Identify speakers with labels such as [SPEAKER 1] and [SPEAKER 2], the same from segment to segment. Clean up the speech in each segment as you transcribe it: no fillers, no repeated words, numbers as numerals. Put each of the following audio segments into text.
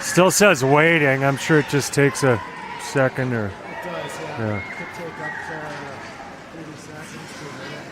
[SPEAKER 1] Still says waiting. I'm sure it just takes a second or.
[SPEAKER 2] It does, yeah.
[SPEAKER 1] Yeah.
[SPEAKER 2] It could take up to 30 seconds to a minute.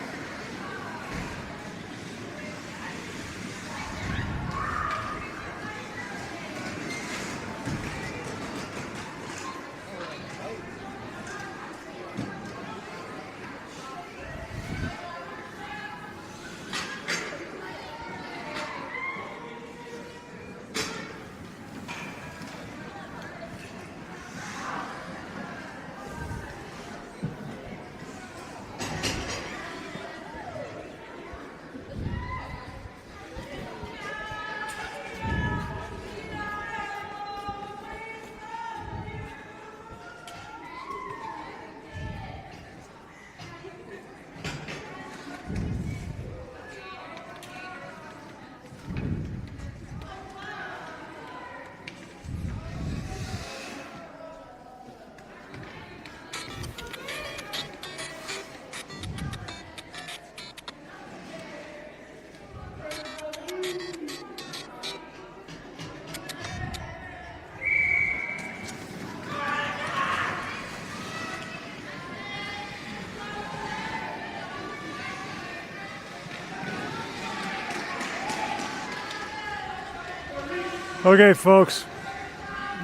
[SPEAKER 1] Okay, folks.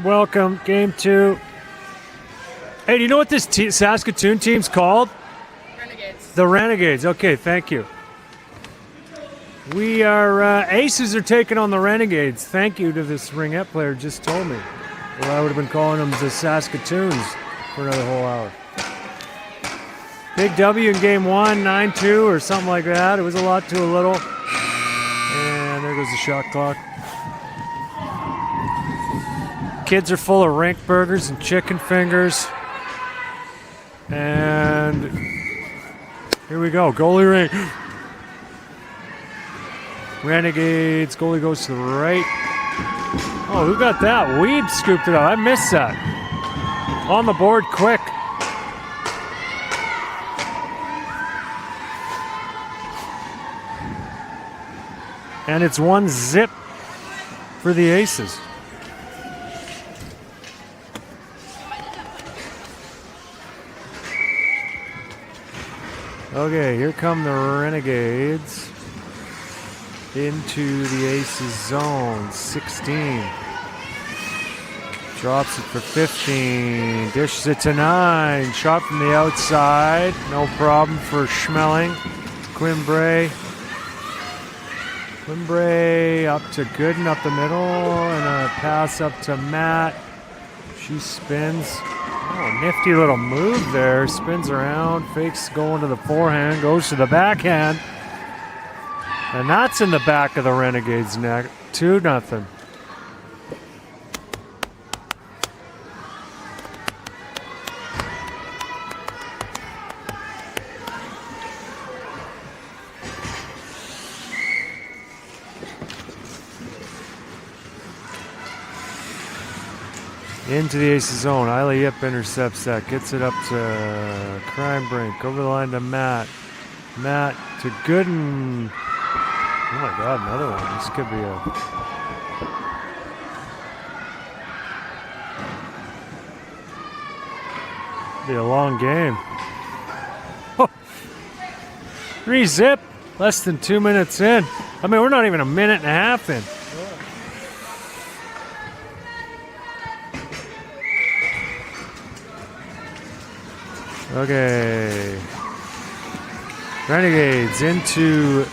[SPEAKER 1] Welcome, game 2. Hey, do you know what this Saskatoon team's called?
[SPEAKER 3] Renegades.
[SPEAKER 1] The Renegades. Okay, thank you. We are, Aces are taking on the Renegades. Thank you to this Ringette player just told me. Well, I would have been calling them the Saskatoons for another whole hour. Big W in game 1, 9-2 or something like that. It was a lot to a little. And there goes the shot clock. Kids are full of rink burgers and chicken fingers. And here we go, goalie ring. Renegades, goalie goes to the right. Oh, who got that? Weeb scooped it up. I missed that. On the board quick. And it's 1-0 for the Aces. Okay, here come the Renegades into the Aces zone. 16. Drops it for 15. Dishes it to 9. Shot from the outside. No problem for Schmeling. Quimbre. Quimbre up to Gooden up the middle. And a pass up to Matt. She spins. Oh, nifty little move there. Spins around, fakes going to the forehand, goes to the backhand. And that's in the back of the Renegades' neck. 2-0. Into the Aces zone. Isla Yip intercepts that. Gets it up to Crime Brink. Over the line to Matt. Matt to Gooden. Oh my God, another one. This could be a long game. Oh. 3-0. Less than 2 minutes in. I mean, we're not even a minute and a half in. Okay. Renegades into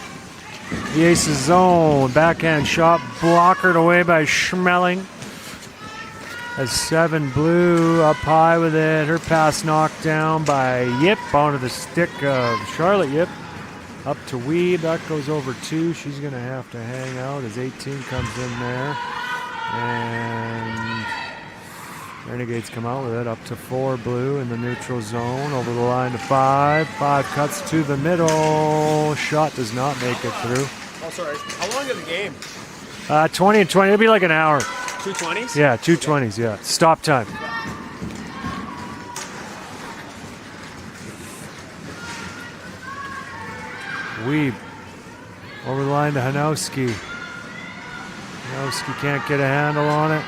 [SPEAKER 1] the Aces zone. Backhand shot blockered away by Schmeling. As 7 blue up high with it. Her pass knocked down by Yip onto the stick of Charlotte Yip. Up to Weeb. That goes over 2. She's going to have to hang out as 18 comes in there. And Renegades come out with it up to 4 blue in the neutral zone. Over the line to 5. 5 cuts to the middle. Shot does not make it through.
[SPEAKER 2] Oh, sorry. How long is the game?
[SPEAKER 1] 20 and 20. It'll be like an hour.
[SPEAKER 2] 2:20s?
[SPEAKER 1] Yeah, 2:20s, yeah. Stop time. Weeb. Over the line to Hanowski. Hanowski can't get a handle on it.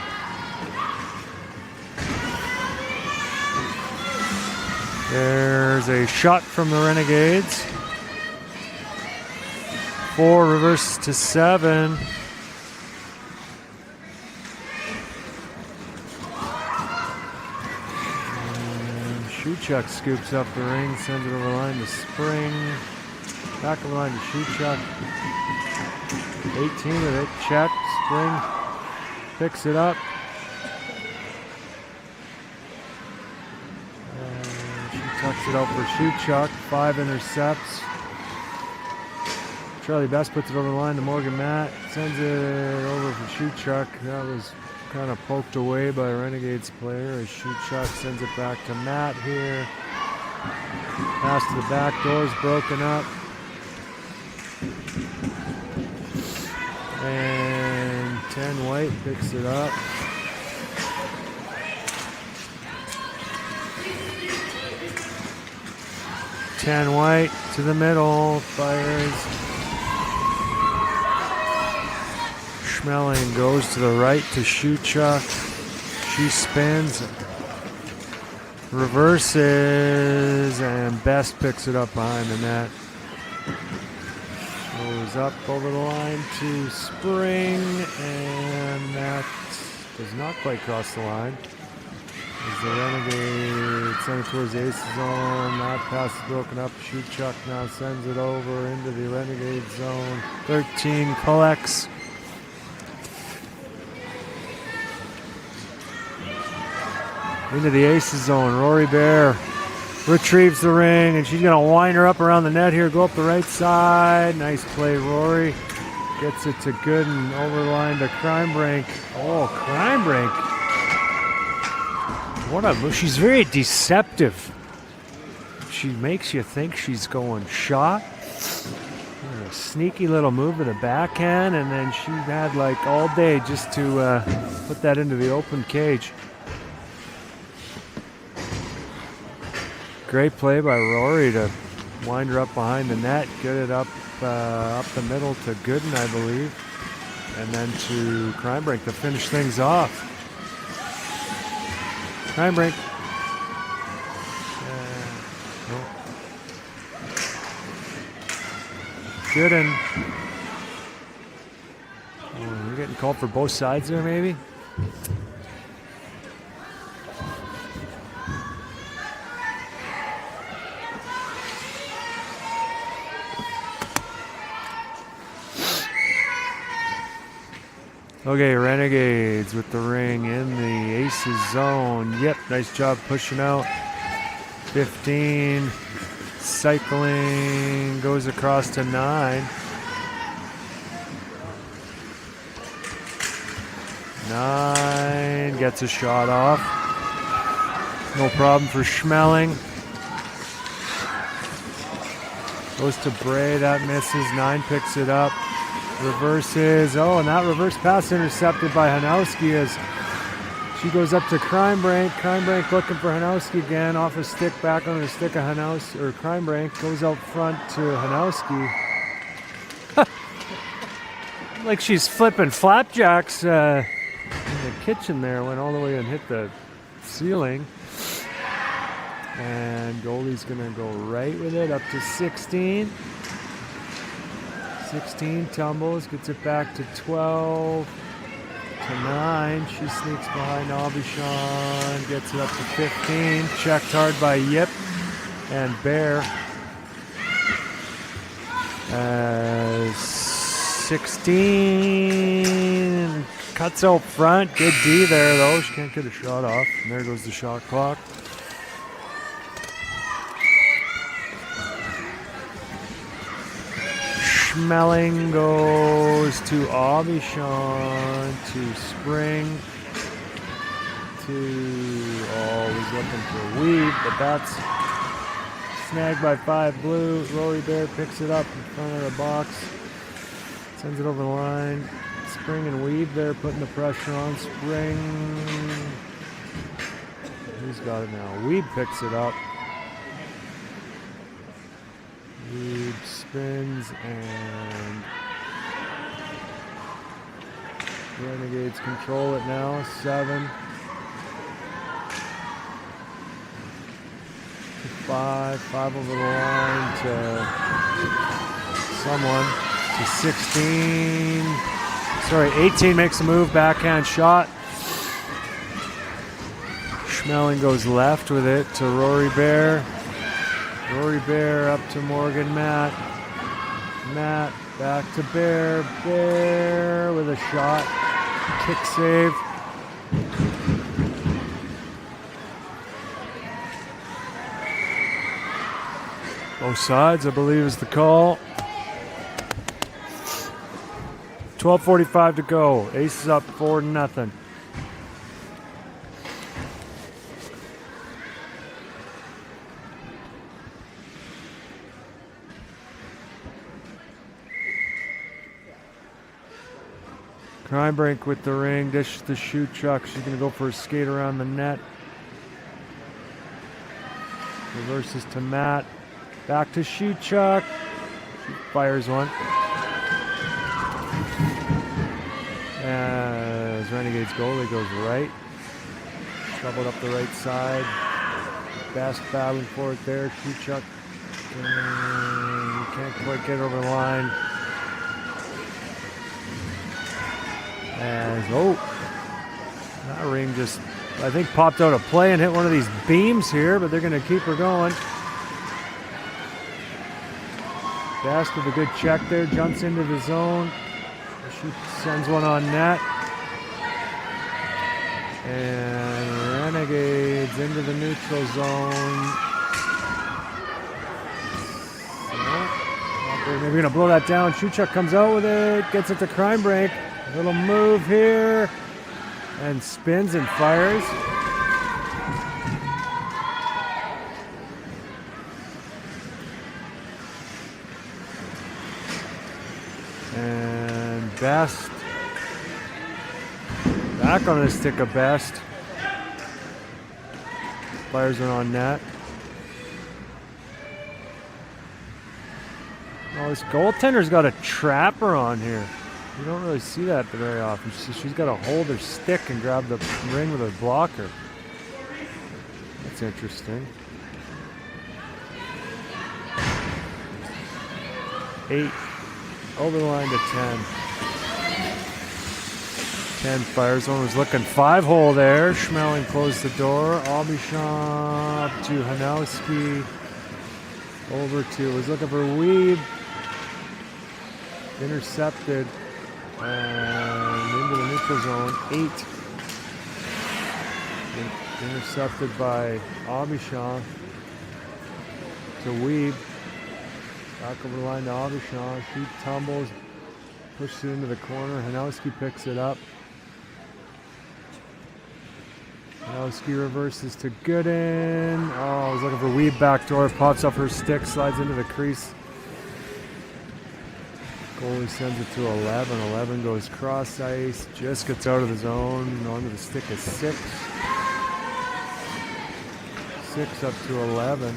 [SPEAKER 1] There's a shot from the Renegades. 4 reverses to 7. And Shootchuck scoops up the ring, sends it over the line to Spring. Back of the line to Shootchuck. 18 with it, check. Spring picks it up. Tucks it out for Shootchuck. 5 intercepts. Charlie Best puts it over the line to Morgan Matt. Sends it over for Shootchuck. That was kind of poked away by a Renegades player as Shootchuck sends it back to Matt here. Pass to the back door is broken up. And 10 White picks it up. Ten White to the middle, fires. Schmeling goes to the right to Shootchuck. She spins, reverses, and Best picks it up behind the net. Goes up over the line to Spring, and that does not quite cross the line. As the Renegade send it towards the Aces zone. That pass is broken up. Shootchuck now sends it over into the Renegade zone. 13 collects. Into the Aces zone. Rory Bear retrieves the ring, and she's going to wind her up around the net here. Go up the right side. Nice play, Rory. Gets it to Gooden. Over the line to Crimebrink. Oh, Crimebrink. What a move. She's very deceptive. She makes you think she's going shot. A sneaky little move with a backhand, and then she had like all day just to put that into the open cage. Great play by Rory to wind her up behind the net, get it up the middle to Gooden, I believe, and then to Crimebrink to finish things off. Crimebrink. Gooden. Oh, you're getting called for both sides there, maybe? Okay, Renegades with the ring in the Aces zone. Yep, nice job pushing out. 15. Cycling goes across to 9. 9 gets a shot off. No problem for Schmeling. Goes to Bray, that misses. 9 picks it up. Reverses. Oh, and that reverse pass intercepted by Hanowski as she goes up to Crimebrink. Crimebrink looking for Hanowski again. Off a stick, back on the stick of Hanowski, or Crimebrink goes out front to Hanowski. Like she's flipping flapjacks in the kitchen there. Went all the way and hit the ceiling. And goalie's going to go right with it up to 16. 16 tumbles, gets it back to 12, to 9. She sneaks behind Aubuchon, gets it up to 15. Checked hard by Yip and Bear. 16 cuts out front. Good D there, though. She can't get a shot off. And there goes the shot clock. Schmeling goes to Aubuchon, to Spring, to, he's looking for Weed, but that's snagged by 5 blue. Rory Bear picks it up in front of the box, sends it over the line. Spring and Weed there putting the pressure on. Spring, who's got it now? Weed picks it up. Weed spins and Renegades control it now. 7. 5 over the line to someone, to 16. Sorry, 18 makes a move, backhand shot. Schmeling goes left with it to Rory Bear. Rory Bear up to Morgan Matt. Matt back to Bear. Bear with a shot. Kick save. Both sides, I believe, is the call. 12:45 to go. Aces up 4-0. Kreinbrink with the ring, dishes to Shuchuk. She's going to go for a skate around the net. Reverses to Matt. Back to Shuchuk. She fires one. As Renegade's goalie goes right. Shoveled up the right side. Best battling for it there. Shuchuk can't quite get over the line. As, that ring just, I think, popped out of play and hit one of these beams here, but they're going to keep her going. Bast with a good check there, jumps into the zone. She sends one on net. And Renegades into the neutral zone. They're going to blow that down. Shuchuk comes out with it, gets it to Kreinbrink. Little move here, and spins and fires. And Best, back on the stick of Best. Fires it on net. Oh, this goaltender's got a trapper on here. You don't really see that very often. She's got to hold her stick and grab the ring with her blocker. That's interesting. 8 over the line to 10. 10 fires. One was looking 5-hole there. Schmeling closed the door. Aubuchon up to Hanowski. Over to, was looking for Weeb. Intercepted. And into the neutral zone, 8. Intercepted by Aubuchon to Weeb. Back over the line to Aubuchon. She tumbles, pushes it into the corner. Hanowski picks it up. Hanowski reverses to Gooden. Oh, I was looking for Weeb backdoor. Pops up her stick, slides into the crease. Goalie sends it to 11. 11 goes cross ice. Just gets out of the zone. Onto the stick of 6. 6 up to 11.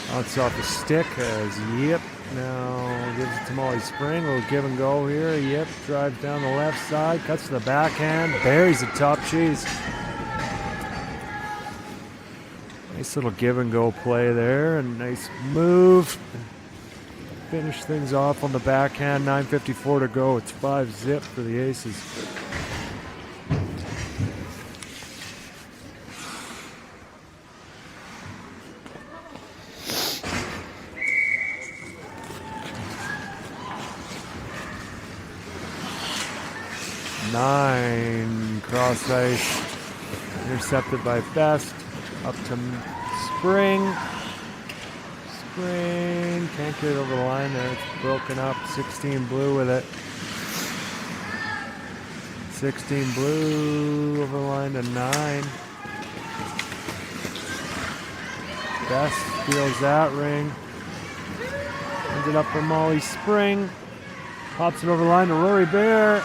[SPEAKER 1] Bounce off the stick as Yip now gives it to Molly Spring. A little give and go here. Yip drives down the left side. Cuts to the backhand. Buries the top cheese. Nice little give and go play there. And nice move. Finish things off on the backhand. 9:54 to go. It's 5-0 for the Aces. Nine cross ice. Intercepted by Best. Up to Spring. Spring can't get it over the line there. It's broken up. 16 blue with it. 16 blue over the line to 9. Best steals that ring. Ended up for Molly Spring. Pops it over the line to Rory Bear.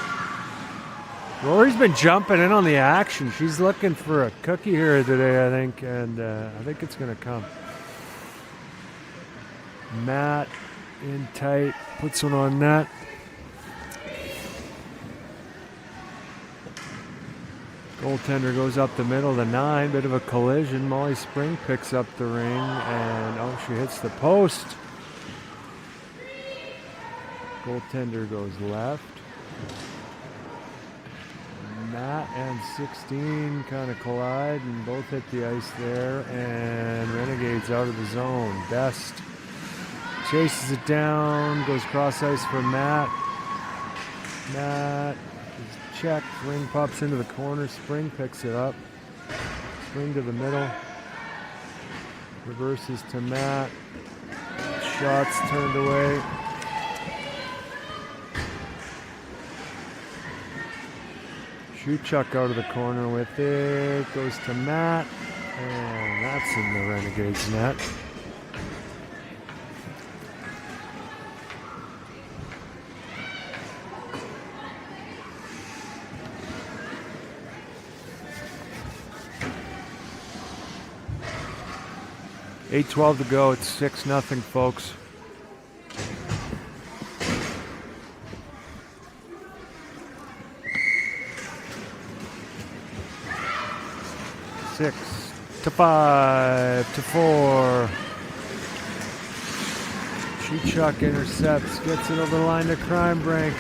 [SPEAKER 1] Rory's been jumping in on the action. She's looking for a cookie here today, I think, and I think it's going to come. Matt in tight, puts one on net. Goaltender goes up the middle, the 9, bit of a collision. Molly Spring picks up the ring, and oh, she hits the post. Goaltender goes left. Matt and 16 kind of collide and both hit the ice there, and Renegades out of the zone. Best chases it down, goes cross ice for Matt. Matt is checked, ring pops into the corner, Spring picks it up. Spring to the middle, reverses to Matt. Shots turned away. Shoot Chuck out of the corner with it, goes to Matt, and that's in the Renegades net. .8:12 to go, it's 6-0, folks. Six to 5 to 4. Chuck intercepts, gets it over the line to Crime Break.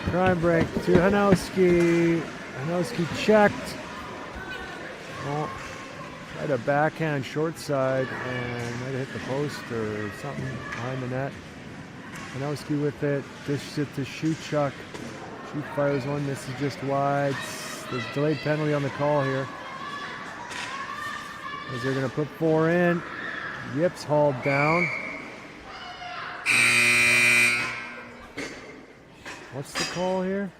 [SPEAKER 1] Crime Break to Hanowski. Hanowski checked. Oh, tried a backhand short side and might have hit the post or something behind the net. Hanowski with it, dishes it to Chuck. Shoot fires one, this is just wide. There's a delayed penalty on the call here. As they're going to put 4 in. Yips hauled down. What's the call here?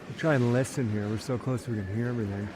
[SPEAKER 1] We'll try and listen here. We're so close we can hear everything.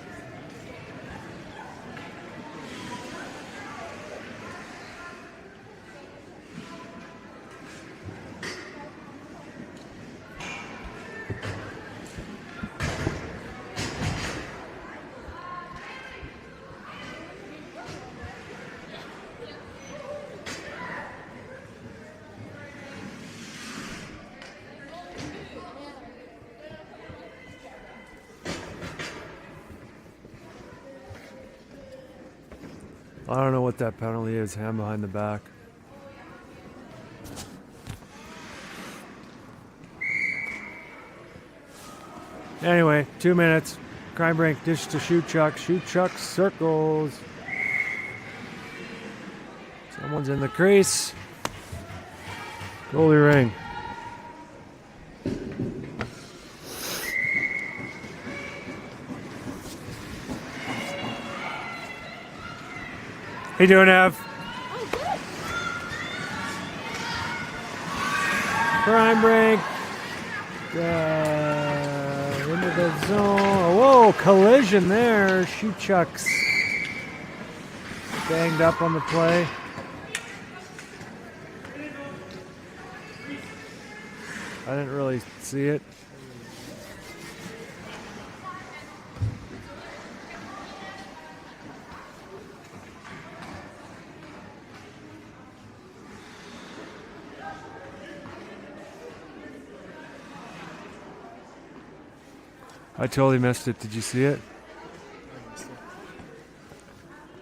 [SPEAKER 1] I don't know what that penalty is, hand behind the back. Anyway, 2 minutes. Crime Break, dish to Shoot Chuck. Shoot Chuck circles. Someone's in the crease. Goalie ring. How you doing, Ev? Crime Break. Into the zone. Whoa, collision there. Shoot Chuck's banged up on the play. I didn't really see it. I totally missed it. Did you see it?
[SPEAKER 2] I missed it.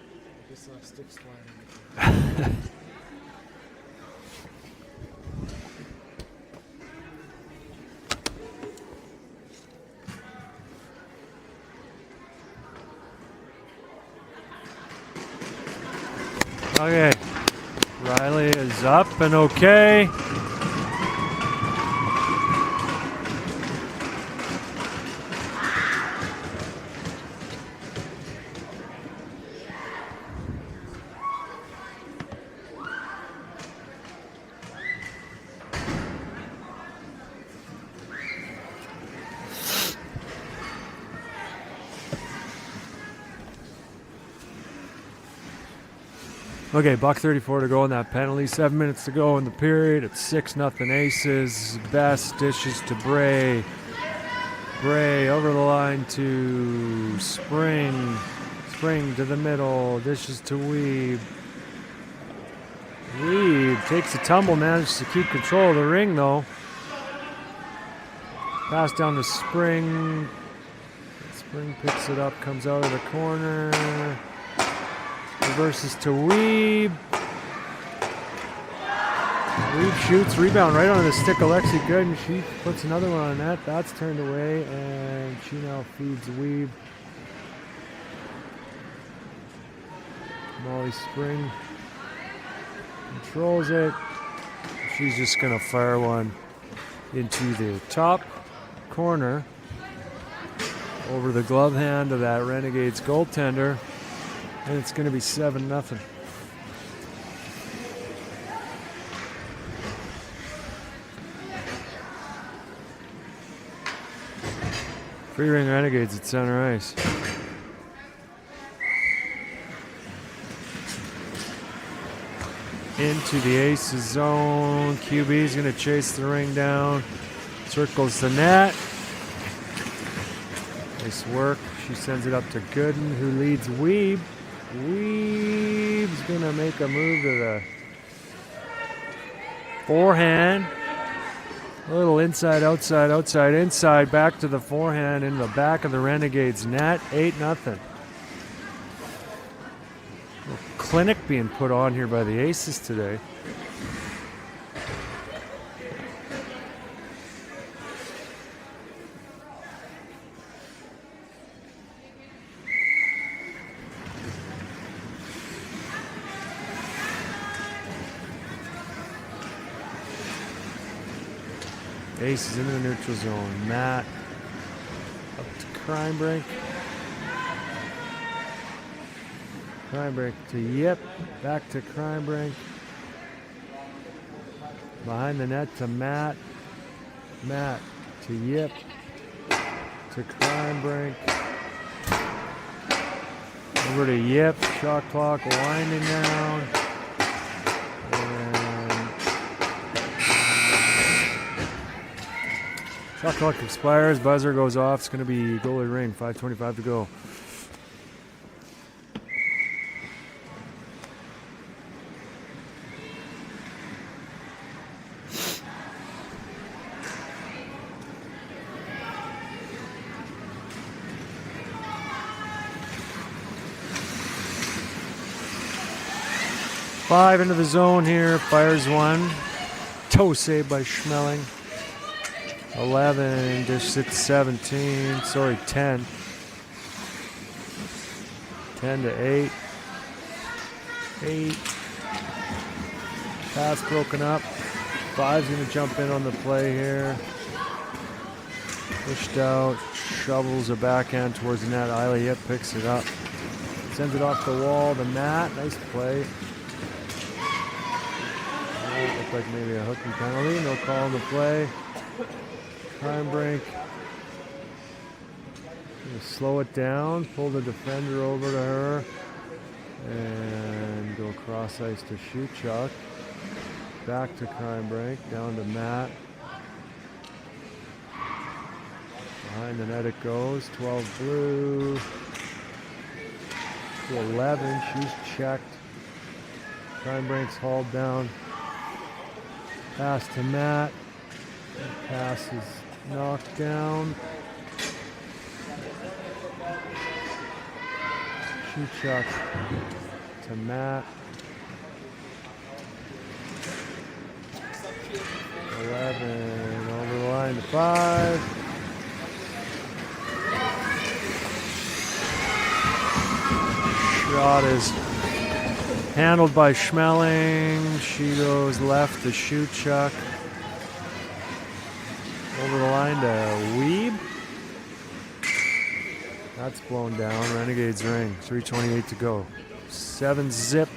[SPEAKER 2] I just saw sticks flying.
[SPEAKER 1] Okay. Riley is up and okay. Okay, $1.34 to go on that penalty. 7 minutes to go in the period. It's 6-0 Aces. Best dishes to Bray. Bray over the line to Spring. Spring to the middle. Dishes to Weeb. Weeb takes a tumble, manages to keep control of the ring though. Pass down to Spring. Spring picks it up, comes out of the corner. Reverses to Weeb. Weeb shoots, rebound right onto the stick of Lexi Good, and she puts another one on net. That's turned away, and she now feeds Weeb. Molly Spring controls it. She's just going to fire one into the top corner over the glove hand of that Renegades goaltender, and it's going to be 7-0. Free ring Renegades at center ice. Into the Aces zone. QB's going to chase the ring down. Circles the net. Nice work. She sends it up to Gooden, who leads Weeb. Weeb's going to make a move to the forehand. A little inside, outside, outside, inside, back to the forehand in the back of the Renegades net. 8-0. Clinic being put on here by the Aces today. Aces into the neutral zone. Matt up to Crime Break. Crime Break to Yip. Back to Crime Break. Behind the net to Matt. Matt to Yip. To Crime Break. Over to Yip. Shot clock winding down. Shot clock expires, buzzer goes off. It's going to be goalie ring, 5:25 to go. Five into the zone here, fires one. Toe save by Schmeling. 11, dish hits 17, sorry, 10. 10 to 8. 8. Pass broken up. 5's going to jump in on the play here. Pushed out, shovels a backhand towards the net. Isla Yip picks it up. Sends it off the wall to Matt. Nice play. Looked like maybe a hooking penalty. No call on the play. Crime Break. Slow it down, pull the defender over to her, and go cross ice to Shoot Chuck. Back to Crime Break, down to Matt. Behind the net it goes, 12 blue to 11. She's checked. Crime Break's hauled down. Pass to Matt. Pass is knocked down. Shoot Chuck to Matt. 11 over the line to 5. Shot is handled by Schmeling. She goes left to Shoot Chuck. Over the line to Weeb. That's blown down. Renegades ring. 3:28 to go. 7-zip.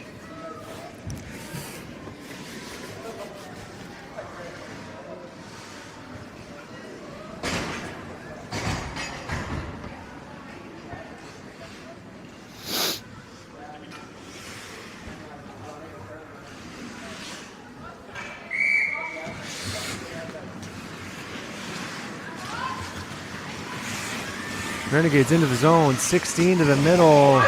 [SPEAKER 1] Renegades into the zone, 16 to the middle.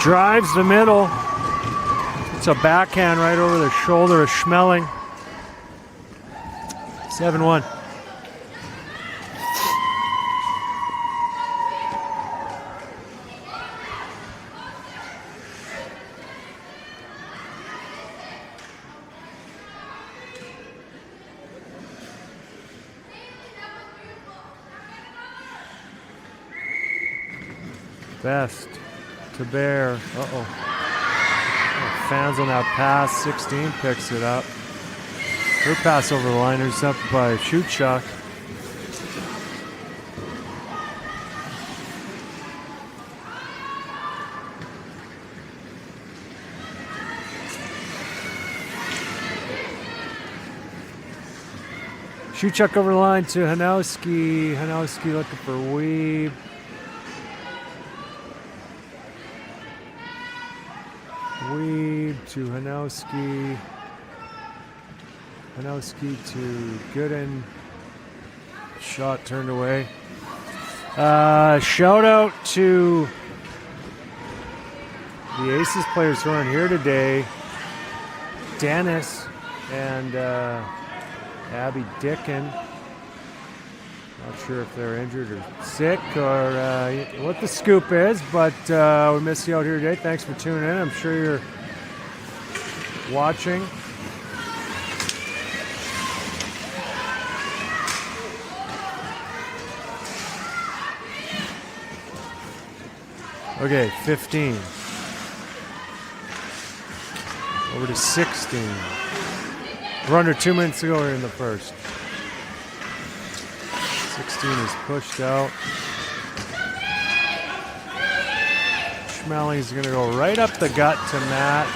[SPEAKER 1] Drives the middle. It's a backhand right over the shoulder of Schmeling. 7-1. Best to Bear. Uh-oh. Fans on that pass. 16 picks it up. Her pass over the line is up by Shootchuck. Shootchuck over the line to Hanowski. Hanowski looking for Weeb. Weeb to Hanowski. Hanowski to Gooden. Shot turned away. Shout out to the Aces players who aren't here today. Dennis and Abby Dickin. Not sure if they're injured or sick or what the scoop is, but we miss you out here today. Thanks for tuning in. I'm sure you're watching. Okay, 15. Over to 16. We're under 2 minutes to go here in the first. 16 is pushed out. Schmeling's going to go right up the gut to Matt.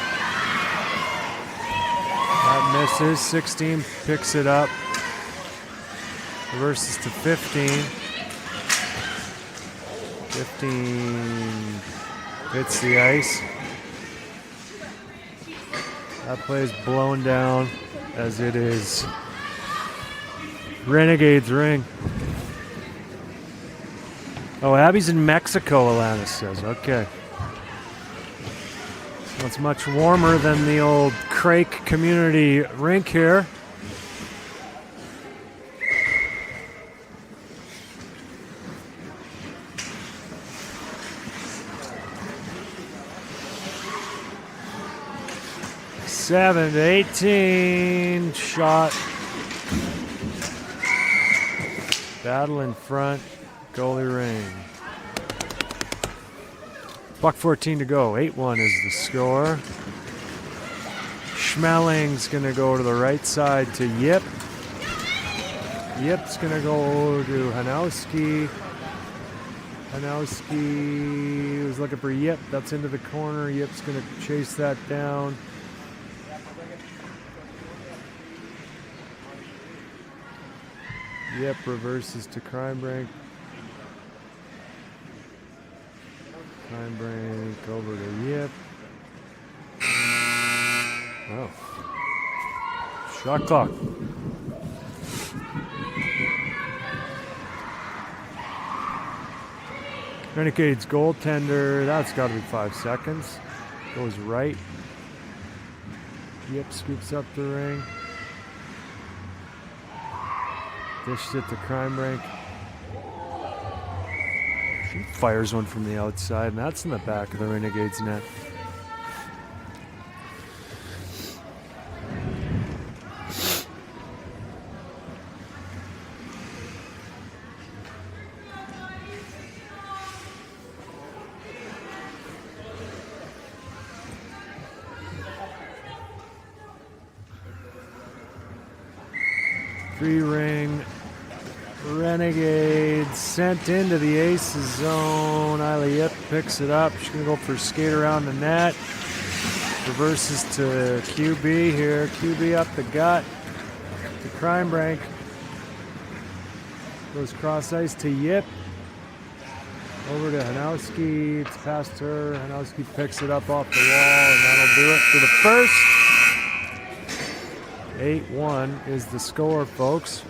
[SPEAKER 1] That misses. 16 picks it up. Reverses to 15. 15 hits the ice. That play is blown down as it is Renegade's ring. Oh, Abby's in Mexico, Alanis says. Okay. So it's much warmer than the old Crake community rink here. Seven to 18 shot. Battle in front. Goalie ring. Buck 14 to go. 8-1 is the score. Schmeling's going to go to the right side to Yip. Yip's going to go to Hanowski. Hanowski was looking for Yip. That's into the corner. Yip's going to chase that down. Yip reverses to Crimebrink. Crimebrink over to Yip. Oh. Shot clock. Renegade's goaltender. That's got to be 5 seconds. Goes right. Yip scoops up the ring. Dished it to Crimebrink. She fires one from the outside, and that's in the back of the Renegades net. Three-ring Renegades sent into the Aces zone. Isla Yip picks it up. She's going to go for a skate around the net. Reverses to QB here. QB up the gut to Crimebrink. Goes cross ice to Yip. Over to Hanowski. It's past her. Hanowski picks it up off the wall, and that'll do it for the first. 8-1 is the score, folks.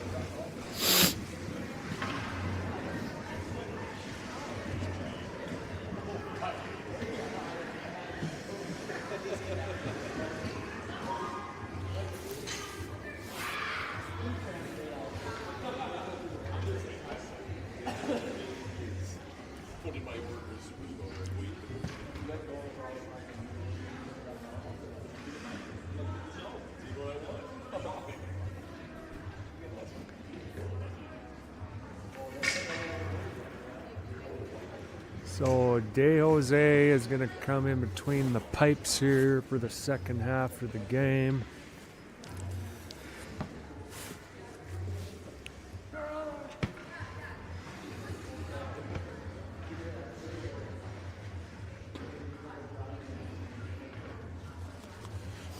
[SPEAKER 1] So De Jose is going to come in between the pipes here for the second half of the game.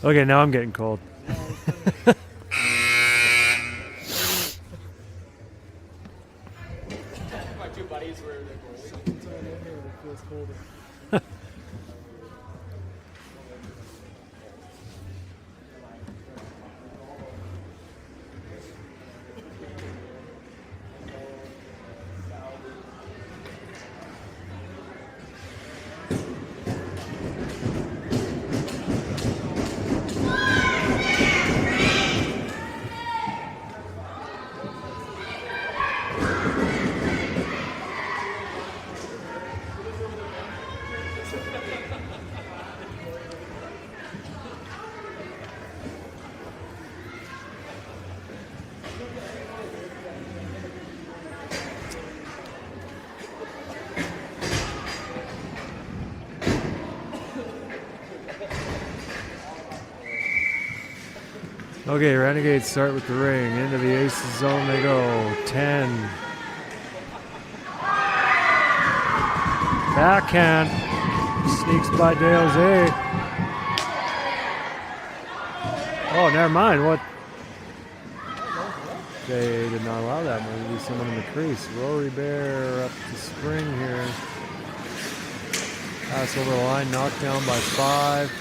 [SPEAKER 1] Okay, now I'm getting cold.
[SPEAKER 3] My two buddies were the goalies.
[SPEAKER 2] Something's on in here that feels colder.
[SPEAKER 1] Okay, Renegades start with the ring. Into the aces zone they go. 10. Backhand. Sneaks by De Jose. Oh, never mind. What? They did not allow that. Maybe someone in the crease. Rory Bear up to spring here. Pass over the line. Knocked down by 5.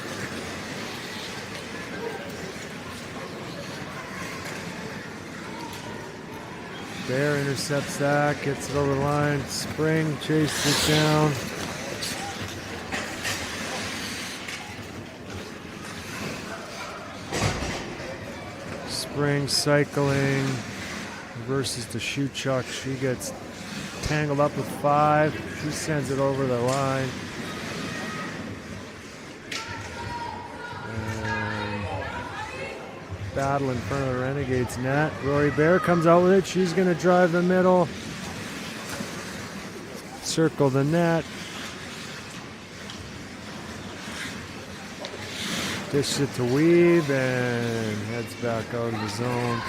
[SPEAKER 1] Bear intercepts that, gets it over the line. Spring chases it down. Spring cycling versus the shoe chuck. She gets tangled up with 5. She sends it over the line. Battle in front of the Renegades net. Rory Bear comes out with it. She's going to drive the middle. Circle the net. Dish it to Weave and heads back out of the zone.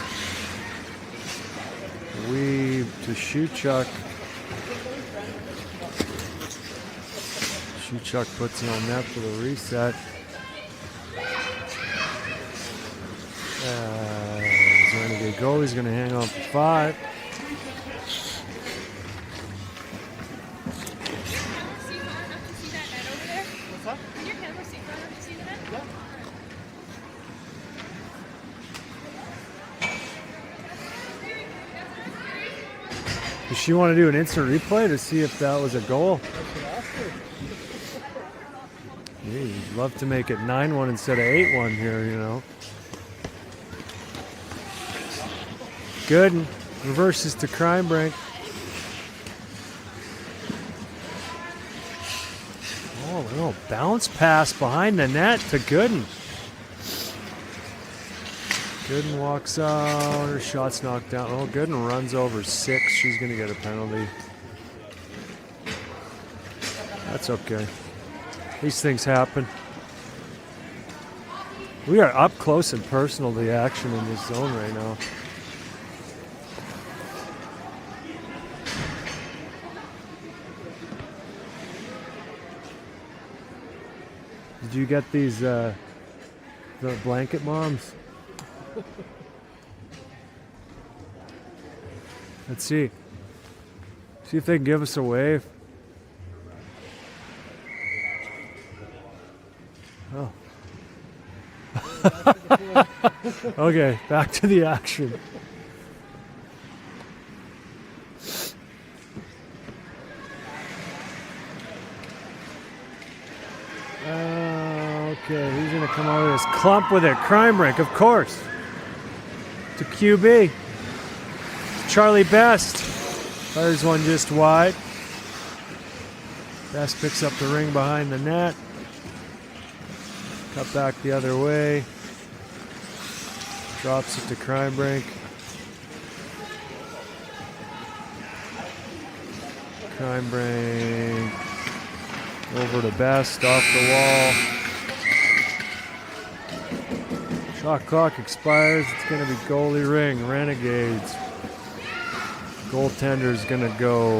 [SPEAKER 1] Weave to Shoechuck. Shoechuck puts it on net for the reset. Renegade goalie's going to hang on for 5. Does she want to do an instant replay to see if that was a goal? Yeah, you'd love to make it 9-1 instead of 8-1 here, you know. Gooden reverses to Crimebrink. Oh, a little bounce pass behind the net to Gooden. Gooden walks out. Her shot's knocked down. Oh, Gooden runs over 6. She's going to get a penalty. That's okay. These things happen. We are up close and personal to the action in this zone right now. Did you get these the blanket moms? Let's see. See if they can give us a wave. Oh. Okay, back to the action. Okay, who's going to come out of this clump with it? Crimebrink, of course. To QB. Charlie Best. Fires one just wide. Best picks up the ring behind the net. Cut back the other way. Drops it to Crimebrink. Crimebrink Over to Best, off the wall. Shot clock expires. It's going to be goalie ring, Renegades. Goaltender's going to go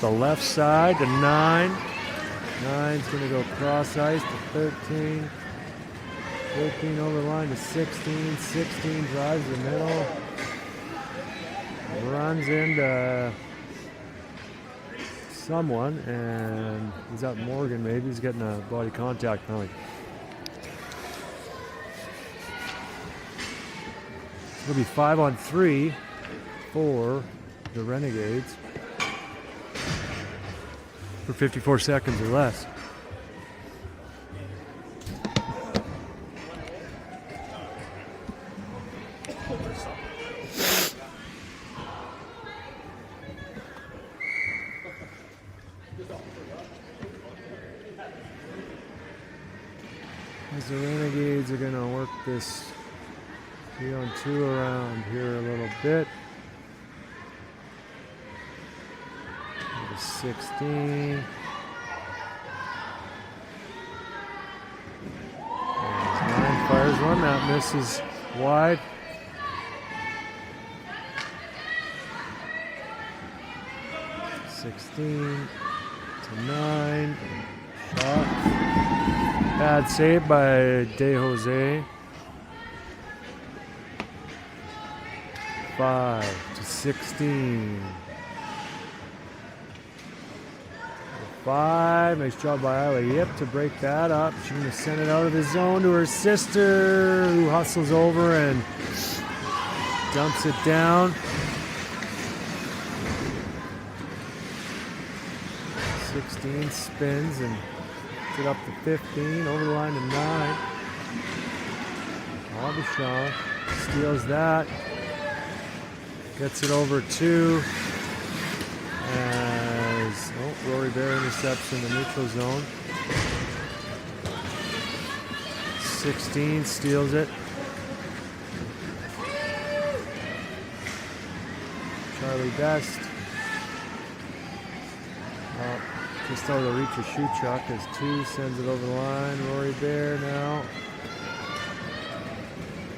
[SPEAKER 1] the left side to 9. 9's going to go cross ice to 13. 13 over the line to 16. 16 drives the middle. Runs into someone, and is that Morgan maybe? He's getting a body contact penalty. It'll be 5-on-3 for the Renegades for 54 seconds or less. As the Renegades are going to work this 3-on-2 around here a little bit. 16. As 9 fires one, that misses wide. (16 to 9). Shot. Bad save by De Jose. 5 to 16. 5. Nice job by Isla Yip to break that up. She's going to send it out of the zone to her sister, who hustles over and dumps it down. 16 spins and gets it up to 15. Over the line to 9. Aubuchon steals that. Gets it over 2. As Rory Bear intercepts in the neutral zone. 16 steals it. Charlie Best. Just out of reach of Shuchuk as 2 sends it over the line. Rory Bear now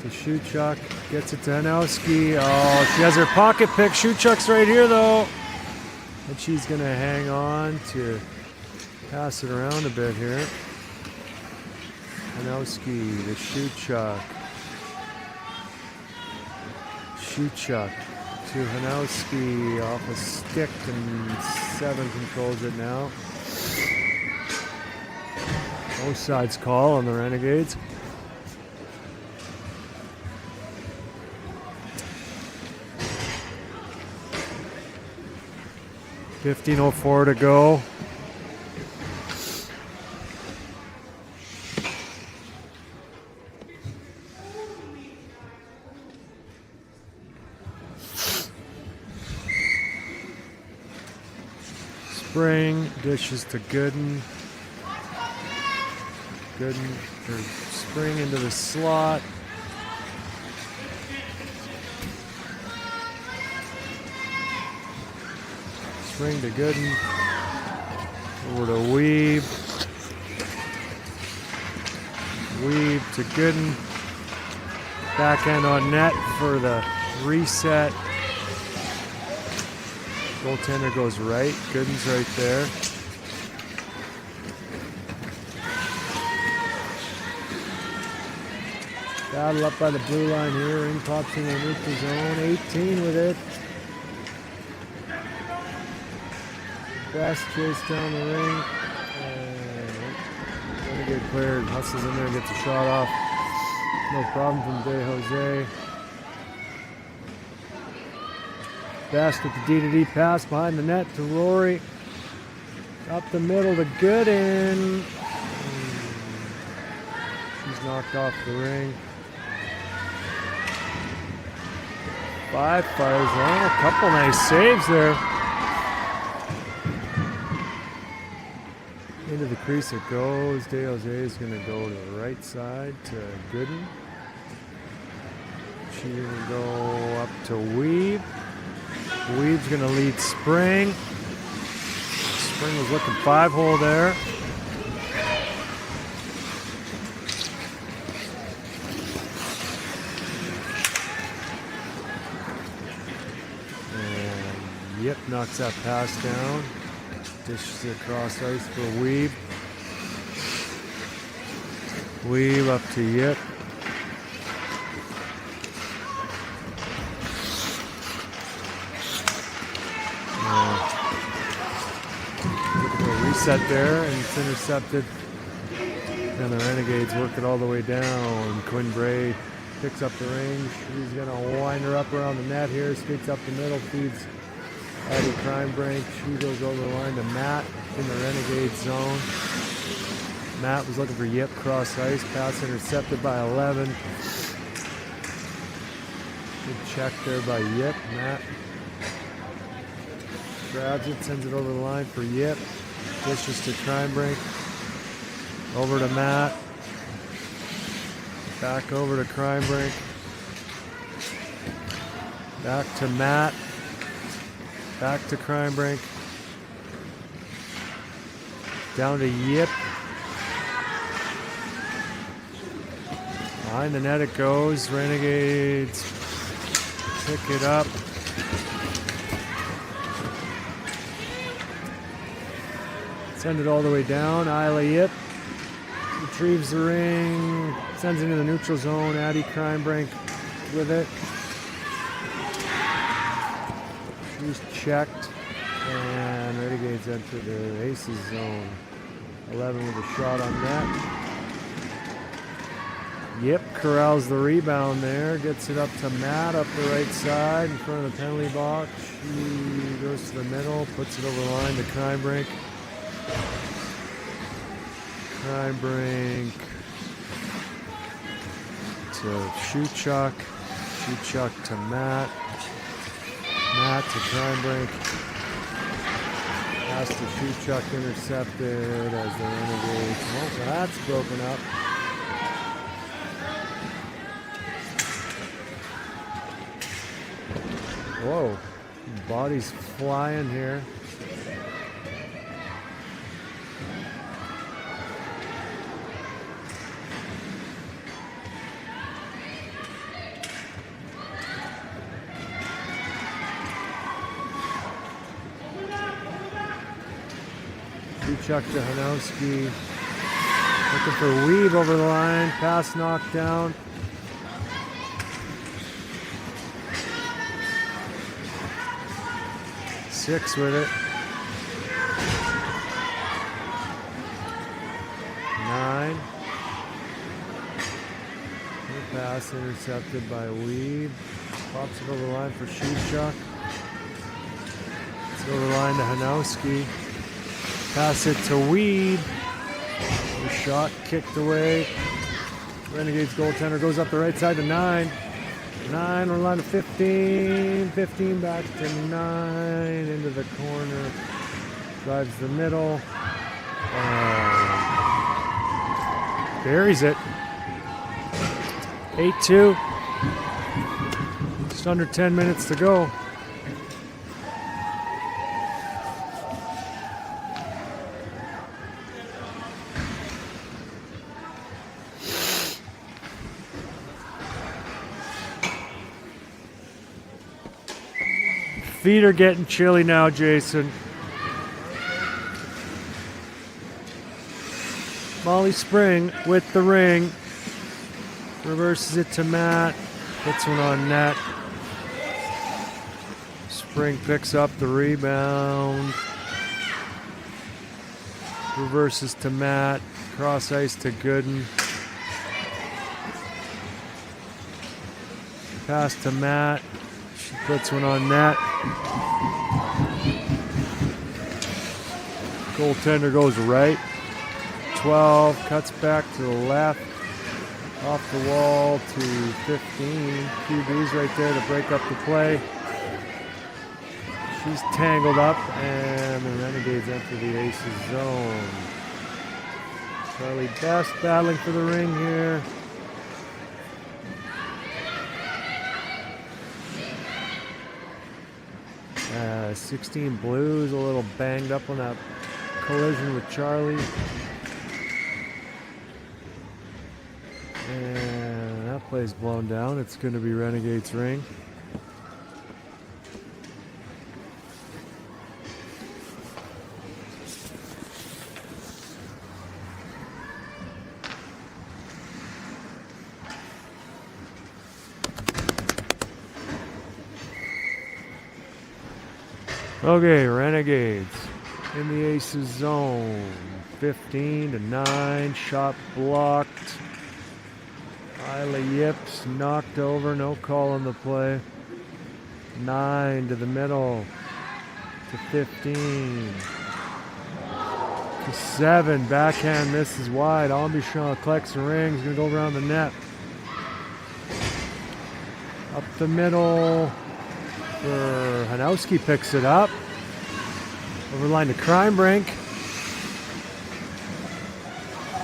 [SPEAKER 1] to Shuchuk. Gets it to Hanowski. Oh, she has her pocket pick. Shuchuk's right here though. And she's going to hang on to pass it around a bit here. Hanowski to Shuchuk. Shuchuk to Hanowski off a stick, and 7 controls it now. Both sides call on the Renegades. .15:04 to go. Spring dishes to Gooden. Spring into the slot. Spring to Gooden. Over to Weeb. Weeb to Gooden. Backhand on net for the reset. Goaltender goes right. Gooden's right there. Battle up by the blue line here. Ring pops in the neutral zone. 18 with it. Best chase down the ring. Gonna get cleared. Hustles in there, gets a shot off. No problem from De Jose. Best with the D-to-D pass behind the net to Rory. Up the middle to Gooden. She's knocked off the ring. 5 fires on. A couple nice saves there. Into the crease it goes. De Jose is going to go to the right side to Gooden. She's going to go up to Weeb. Weeb's going to lead Spring. Spring was looking 5-hole there. Yip knocks that pass down. Dishes it across ice for Weave. Weave up to Yip. Reset there, and it's intercepted. And the Renegades work it all the way down. Quinn Bray picks up the range. He's going to wind her up around the net here. Skates up the middle, feeds Addie Crimebrink. She goes over the line to Matt in the Renegade zone. Matt was looking for Yip cross ice. Pass intercepted by 11. Good check there by Yip. Matt grabs it, sends it over the line for Yip. Dishes to Crimebrink. Over to Matt. Back over to Crimebrink. Back to Matt. Back to Crimebrink. Down to Yip. Behind the net it goes. Renegades pick it up. Send it all the way down. Isla Yip retrieves the ring, sends it into the neutral zone. Addie Crimebrink with it. She's checked, and Renegades enter the Aces zone. 11 with a shot on net. Yip corrals the rebound there, gets it up to Matt up the right side in front of the penalty box. She goes to the middle, puts it over the line to Crimebrink. Crimebrink to Shootchuck. Shootchuck to Matt. Matt to Crimebrink. Pass to Shootchuck intercepted as the Renegades. Oh, that's broken up. Whoa, bodies flying here. Chuck to Hanowski. Looking for Weave over the line. Pass knocked down. Six with it. 9. Good pass intercepted by Weave. Pops it over the line for Shootchuck. It's over the line to Hanowski. Pass it to Weed. The shot kicked away. Renegades goaltender goes up the right side to 9. 9 on the line to 15. 15 back to 9. Into the corner. Drives the middle. Buries it. 8-2. Just under 10 minutes to go. Feet are getting chilly now, Jason. Molly Spring with the ring. Reverses it to Matt. Puts one on net. Spring picks up the rebound. Reverses to Matt. Cross ice to Gooden. Pass to Matt. She puts one on net. Goaltender goes right. 12, cuts back to the left. Off the wall to 15. QB's right there to break up the play. She's tangled up, and the Renegades enter the Aces zone. Charlie Best battling for the ring here. 16 Blues a little banged up on that collision with Charlie. And that play's blown down. It's going to be Renegades ring. Okay, Renegades in the aces zone. 15-9, shot blocked. Isla Yips knocked over, no call on the play. 9 to the middle to 15 to 7. Backhand misses wide. Ambichon collects the ring. He's going to go around the net. Up the middle for Hanowski, picks it up. Over the line to Crimebrink.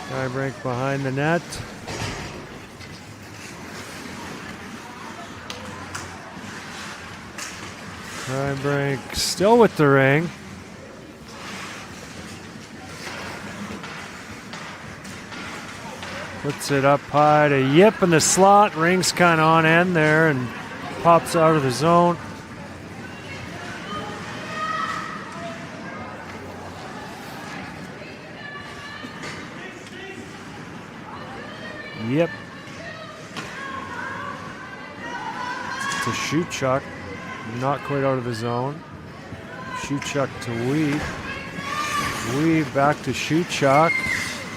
[SPEAKER 1] Crimebrink behind the net. Crimebrink still with the ring. Puts it up high to Yip in the slot. Ring's kind of on end there and pops out of the zone. Yep. To shoot Chuck. Not quite out of the zone. Shoot Chuck to Weave. Weave back to Shoot Chuck.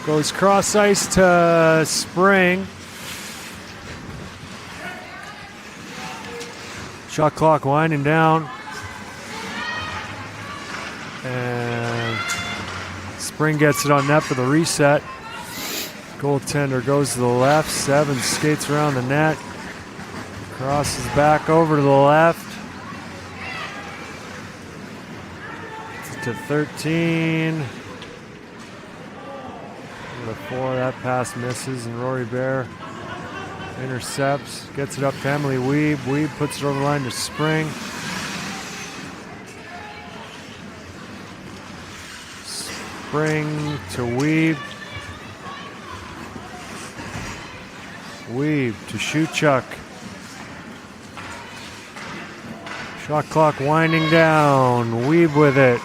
[SPEAKER 1] Goes cross ice to Spring. Shot clock winding down. And Spring gets it on net for the reset. Goaltender goes to the left. 7 skates around the net. Crosses back over to the left. To 13. The 4, that pass misses, and Rory Bear intercepts, gets it up to Emily Weeb. Weeb puts it over the line to Spring. Spring to Weeb. Weeb to Shoot Chuck. Shot clock winding down. Weeb with it.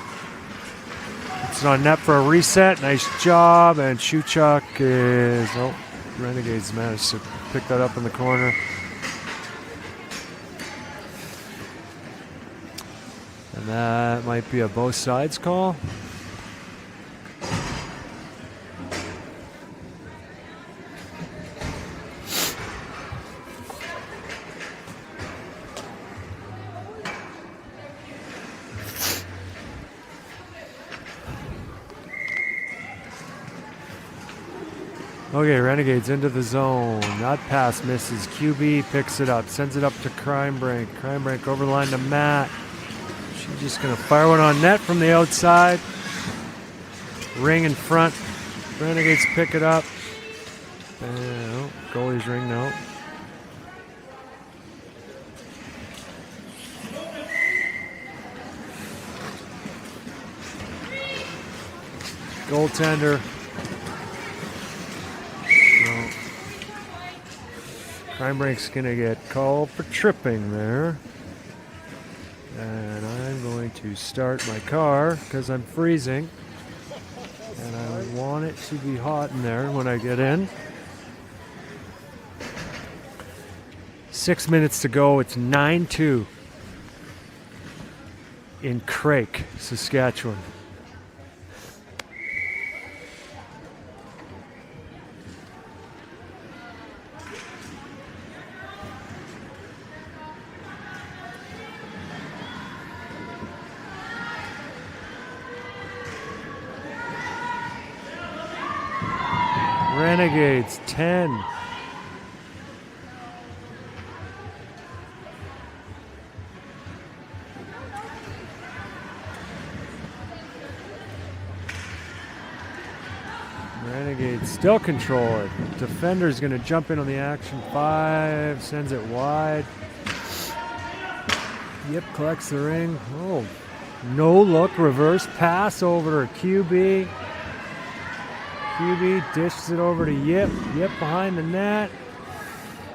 [SPEAKER 1] It's on net for a reset. Nice job. And Shoot Chuck is... Oh, Renegades managed to pick that up in the corner. And that might be a both sides call. Okay, Renegades into the zone. That pass misses. QB picks it up, sends it up to Crimebrink. Crimebrink over the line to Matt. She's just going to fire one on net from the outside. Ring in front. Renegades pick it up. Oh, goalie's ring now. Goaltender. Crimebrink's going to get called for tripping there. And I'm going to start my car because I'm freezing. And I want it to be hot in there when I get in. 6 minutes to go. It's 9-2 in Craik, Saskatchewan. Renegades 10. Renegades still control it. Defender's going to jump in on the action. 5 sends it wide. Yep, collects the ring. Oh, no look, reverse pass over to QB. QB dishes it over to Yip. Yip behind the net.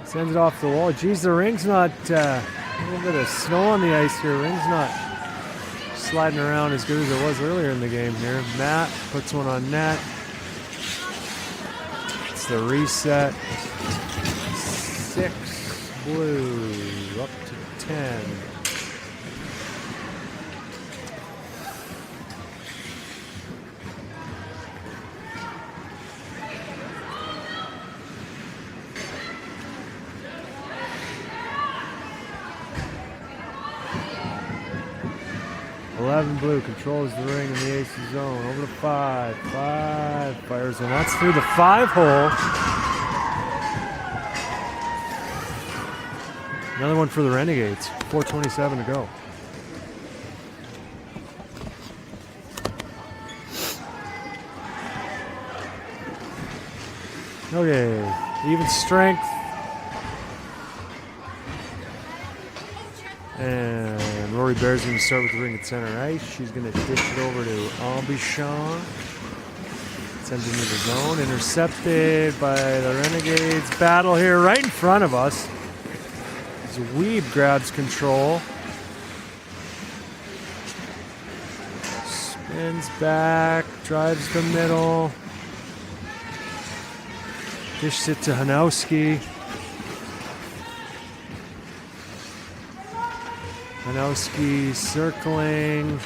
[SPEAKER 1] Sends it off the wall. Geez, the ring's not... a little bit of snow on the ice here. Ring's not sliding around as good as it was earlier in the game here. Matt puts one on net. It's the reset. 6 blue up to 10. 11 blue controls the ring in the aces zone. Over to 5. 5 fires, and that's through the 5 hole. Another one for the Renegades. 4:27 to go. Okay, even strength. And Rory Bear's going to start with the ring at center ice. She's going to dish it over to Ambichon. Sends into the zone. Intercepted by the Renegades. Battle here right in front of us. As Weeb grabs control. Spins back. Drives the middle. Dishes it to Hanowski. Hanowski circling.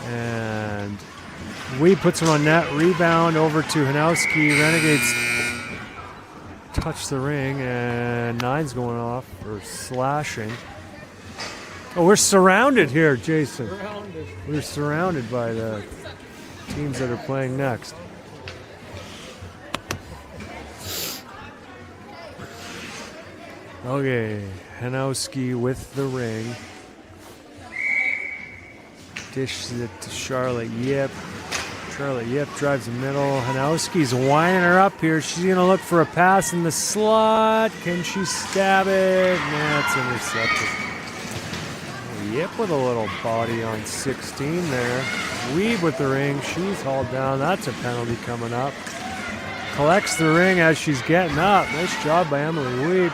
[SPEAKER 1] And Weeb puts him on net. Rebound over to Hanowski. Renegades touch the ring, and 9's going off for slashing. Oh, we're surrounded here, Jason. We're surrounded by the teams that are playing next. Okay, Hanowski with the ring. Dishes it to Charlotte Yip. Charlotte Yip drives the middle. Hanowski's winding her up here. She's going to look for a pass in the slot. Can she stab it? Nah, it's intercepted. Yip with a little body on 16 there. Weeb with the ring. She's hauled down. That's a penalty coming up. Collects the ring as she's getting up. Nice job by Emily Weeb.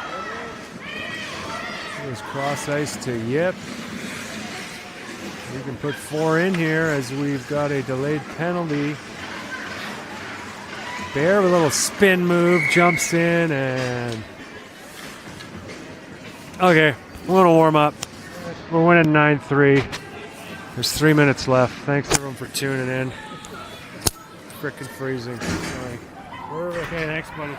[SPEAKER 1] Here's cross ice to Yip. We can put 4 in here as we've got a delayed penalty. Bear with a little spin move. Jumps in and... Okay, a little warm up. We're winning 9-3. There's 3 minutes left. Thanks everyone for tuning in. Frickin' freezing. Sorry.
[SPEAKER 2] Okay, thanks, buddy.